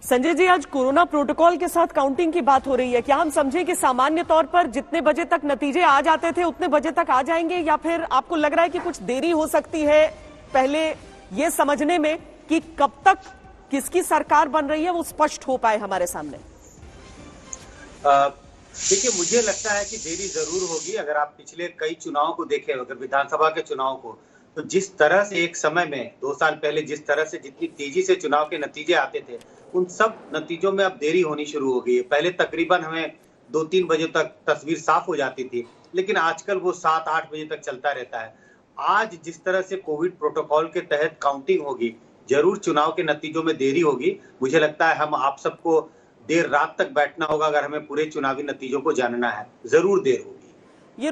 संजय जी, आज corona protocol के साथ काउंटिंग की बात हो रही है। क्या हम समझे कि सामान्य तौर पर जितने बजे तक नतीजे आ जाते थे उतने बजे तक आ जाएंगे, या फिर आपको लग रहा है कि कुछ देरी हो सकती है पहले ये समझने में कि कब तक किसकी सरकार बन रही है वो स्पष्ट हो पाए हमारे सामने? देखिए, मुझे लगता है कि देरी जरूर होगी। अगर आप पिछले कई चुनावों को देखें, अगर विधानसभा के चुनाव को, तो जिस तरह से एक समय में 2 साल पहले जिस तरह से जितनी तेजी से चुनाव के नतीजे आते थे, उन सब नतीजों में अब देरी होनी शुरू हो गई है। पहले तकरीबन हमें 2-3 बजे तक तस्वीर साफ हो जाती थी, लेकिन आजकल वो 7-8 बजे तक चलता रहता है। आज जिस तरह से कोविड प्रोटोकॉल के तहत काउंटिंग होगी, जरूर चुनाव के नतीजों में देरी होगी। मुझे लगता है हम आप सबको देर रात तक बैठना होगा अगर हमें पूरे चुनावी नतीजों को जानना है। जरूर देर होगी। ये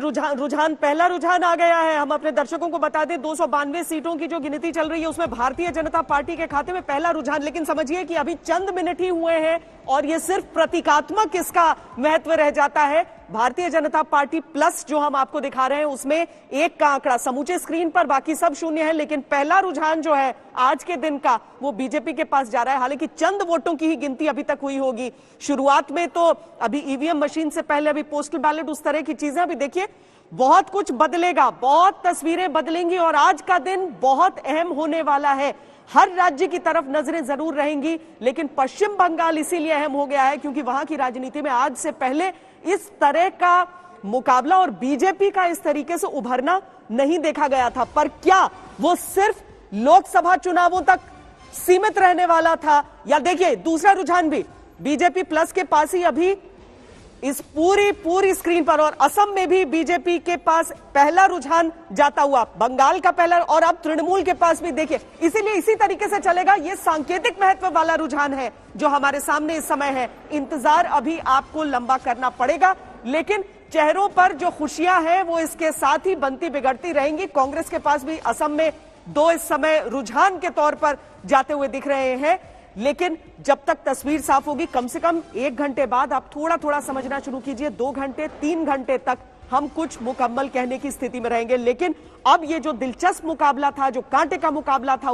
पहला रुझान आ गया है। हम अपने दर्शकों को बता दें, 292 सीटों की जो गिनती चल रही है उसमें भारतीय जनता पार्टी के खाते में पहला रुझान। लेकिन समझिए कि अभी चंद मिनट ही हुए हैं और ये सिर्फ प्रतीकात्मक इसका महत्व रह जाता है। भारतीय जनता पार्टी प्लस जो हम आपको दिखा रहे हैं उसमें 1 का आंकड़ा समूचे स्क्रीन पर, बाकी सब शून्य है। लेकिन पहला रुझान जो है आज के दिन का वो बीजेपी के पास जा रहा है। हालांकि चंद वोटों की ही गिनती अभी तक हुई होगी। शुरुआत में तो अभी ईवीएम मशीन से पहले अभी पोस्टल बैलेट, उस तरह की चीजें। अभी देखिए बहुत कुछ बदलेगा, बहुत तस्वीरें बदलेंगी और आज का दिन बहुत अहम होने वाला है। हर राज्य की तरफ नजरें जरूर रहेंगी, लेकिन पश्चिम बंगाल इसीलिए अहम हो गया है क्योंकि वहां की राजनीति में आज से पहले इस तरह का मुकाबला और बीजेपी का इस तरीके से उभरना नहीं देखा गया था। पर क्या वो सिर्फ लोकसभा चुनावों तक सीमित रहने वाला था? या देखिए दूसरा रुझान भी बीजेपी प्लस के पास ही अभी इस पूरी स्क्रीन पर, और असम में भी बीजेपी के पास पहला रुझान जाता हुआ, बंगाल का पहला, और अब तृणमूल के पास भी। देखिए इसीलिए इसी तरीके से चलेगा। ये सांकेतिक महत्व वाला रुझान है जो हमारे सामने इस समय है। इंतजार अभी आपको लंबा करना पड़ेगा, लेकिन चेहरों पर जो खुशियां हैं वो इसके साथ ही बनती बिगड़ती रहेंगी। कांग्रेस के पास भी असम में 2 इस समय रुझान के तौर पर जाते हुए दिख रहे हैं। लेकिन जब तक तस्वीर साफ होगी, कम से कम 1 घंटे बाद आप थोड़ा थोड़ा समझना शुरू कीजिए। 2 घंटे 3 घंटे तक हम कुछ मुकम्मल कहने की स्थिति में रहेंगे। लेकिन अब ये जो दिलचस्प मुकाबला था, जो कांटे का मुकाबला था,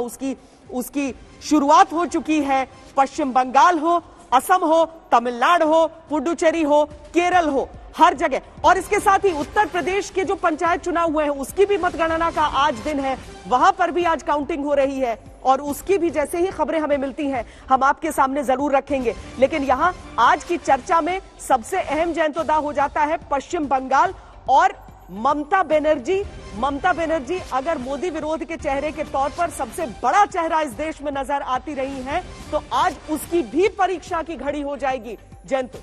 उसकी शुरुआत हो चुकी है। पश्चिम बंगाल हो, असम हो, तमिलनाडु हो, पुडुचेरी हो, केरल हो, हर जगह। और इसके साथ ही उत्तर प्रदेश के जो पंचायत चुनाव हुए हैं उसकी भी मतगणना का आज दिन है। वहां पर भी आज काउंटिंग हो रही है और उसकी भी जैसे ही खबरें हमें मिलती हैं हम आपके सामने जरूर रखेंगे। लेकिन यहां आज की चर्चा में सबसे अहम जैंतोदा हो जाता है पश्चिम बंगाल और ममता बनर्जी अगर मोदी विरोध के चेहरे के तौर पर सबसे बड़ा चेहरा इस देश में नजर आती रही हैं, तो आज उसकी भी परीक्षा की घड़ी हो जाएगी। जयंत,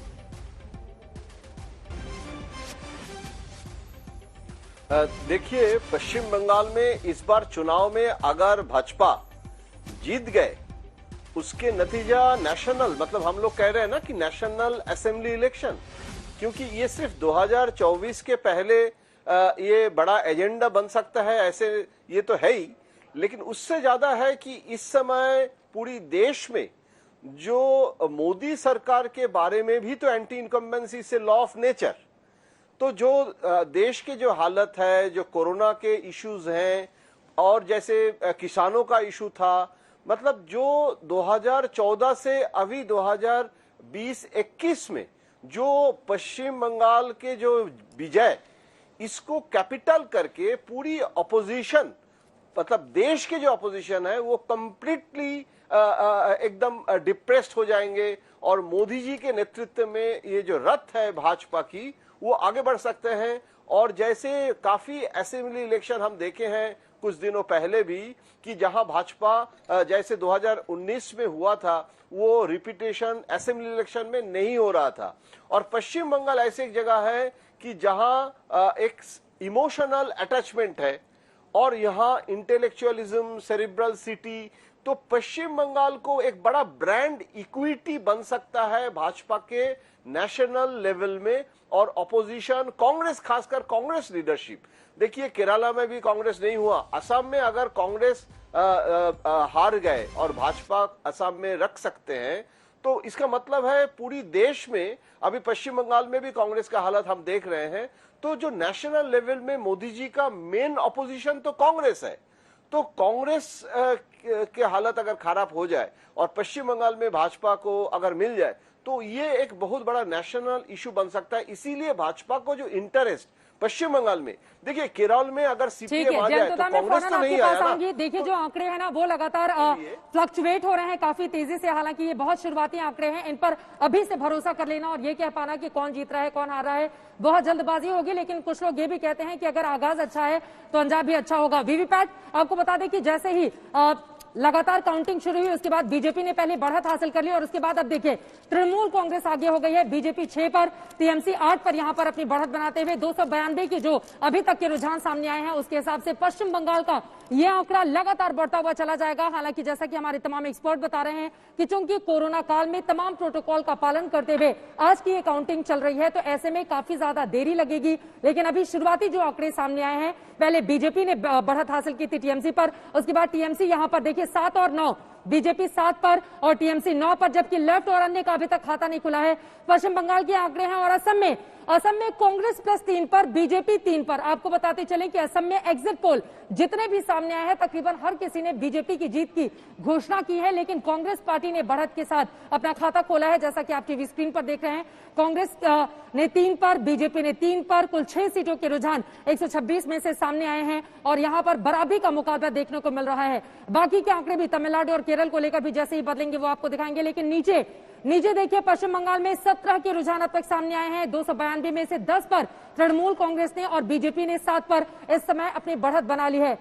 देखिए, पश्चिम बंगाल में इस बार चुनाव में अगर भाजपा जीत गए, उसके नतीजा नेशनल, मतलब हम लोग कह रहे हैं ना कि नेशनल असेंबली इलेक्शन, क्योंकि ये सिर्फ 2024 के पहले ये बड़ा एजेंडा बन सकता है, ऐसे ये तो है ही, लेकिन उससे ज्यादा है कि इस समय पूरी देश में जो मोदी सरकार के बारे में भी तो एंटी इनकम्बेंसी से लॉ ऑफ नेचर, तो जो देश की जो हालत है, जो कोरोना के इश्यूज हैं और जैसे किसानों का इशू था, मतलब जो 2014 से अभी 2020-21 में जो पश्चिम बंगाल के जो विजय, इसको कैपिटल करके पूरी अपोजिशन, मतलब देश के जो अपोजिशन है वो कंप्लीटली एकदम डिप्रेस्ड हो जाएंगे और मोदी जी के नेतृत्व में ये जो रथ है भाजपा की वो आगे बढ़ सकते हैं। और जैसे काफी असेंबली इलेक्शन हम देखे हैं कुछ दिनों पहले भी कि जहां भाजपा जैसे 2019 में हुआ था वो रिपीटेशन असेंबली इलेक्शन में नहीं हो रहा था। और पश्चिम बंगाल ऐसी एक जगह है कि जहां एक इमोशनल अटैचमेंट है और यहाँ इंटेलेक्चुअलिज्म, सेरिब्रल सिटी, तो पश्चिम बंगाल को एक बड़ा ब्रांड इक्विटी बन सकता है भाजपा के नेशनल लेवल में। और ऑपोजिशन, कांग्रेस, खासकर कांग्रेस लीडरशिप, देखिए केरला में भी कांग्रेस नहीं हुआ, असम में अगर कांग्रेस हार गए और भाजपा असम में रख सकते हैं, तो इसका मतलब है पूरी देश में, अभी पश्चिम बंगाल में भी कांग्रेस का हालत हम देख रहे हैं, तो जो नेशनल लेवल में मोदी जी का मेन ऑपोजिशन तो कांग्रेस है, तो कांग्रेस के हालत अगर खराब हो जाए और पश्चिम बंगाल में भाजपा को अगर मिल जाए तो ये एक बहुत बड़ा नेशनल इशू बन सकता है। इसीलिए भाजपा को जो इंटरेस्ट पश्चिम बंगाल में, देखिए केरल में अगर सीपीएम आ जाए तो कांग्रेस तो नहीं आया ना। देखिए जो आंकड़े हैं ना वो लगातार फ्लक्चुएट हो रहे हैं काफी तेजी से। हालांकि ये बहुत शुरुआती आंकड़े हैं, इन पर अभी से भरोसा कर लेना और ये कह पाना कि कौन जीत रहा है कौन हार रहा है बहुत जल्दबाजी होगी। लेकिन कुछ लोग ये भी कहते हैं कि अगर आगाज अच्छा है तो अंजाम भी अच्छा होगा। वीवीपैट आपको बता दें कि जैसे ही लगातार काउंटिंग शुरू हुई उसके बाद बीजेपी ने पहले बढ़त हासिल कर ली और उसके बाद अब देखिए तृणमूल कांग्रेस आगे हो गई है। बीजेपी 6 पर, टीएमसी 8 पर यहां पर अपनी बढ़त बनाते हुए 292 के जो अभी तक के रुझान सामने आए हैं उसके हिसाब से पश्चिम बंगाल का यह आंकड़ा लगातार बढ़ता हुआ चला जाएगा। हालांकि जैसा कि हमारे तमाम एक्सपर्ट बता रहे हैं कि चूंकि कोरोना काल में तमाम प्रोटोकॉल का पालन करते हुए आज की ये काउंटिंग चल रही है तो ऐसे में काफी ज्यादा देरी लगेगी। लेकिन अभी शुरुआती जो आंकड़े सामने आए हैं, पहले बीजेपी ने बढ़त हासिल की थी टीएमसी पर, उसके बाद टीएमसी यहां पर देखिए 7 और 9, बीजेपी 7 पर और टीएमसी 9 पर, जबकि लेफ्ट और अन्य का अभी तक खाता नहीं खुला है। पश्चिम बंगाल के आंकड़े हैं और असम में कांग्रेस +3 पर, बीजेपी 3 पर। आपको बताते चलें कि असम में एग्जिट पोल जितने भी सामने आए हैं तकरीबन हर किसी ने बीजेपी की जीत की घोषणा की है, लेकिन कांग्रेस पार्टी ने बढ़त के साथ अपना खाता खोला है। जैसा कि आप टीवी स्क्रीन पर देख रहे हैं, कांग्रेस ने 3 पर, बीजेपी ने 3 पर, कुल 6 सीटों के रुझान 126 में से सामने आए हैं और यहां पर बराबरी का मुकाबला देखने को मिल रहा है। बाकी के आंकड़े भी तमिलनाडु और केरल को लेकर भी जैसे ही बदलेंगे वो आपको दिखाएंगे। लेकिन नीचे देखिए पश्चिम बंगाल में 17 के रुझान अब तक सामने आए हैं। 292 में से 10 पर तृणमूल कांग्रेस ने और बीजेपी ने 7 पर इस समय अपनी बढ़त बना ली है।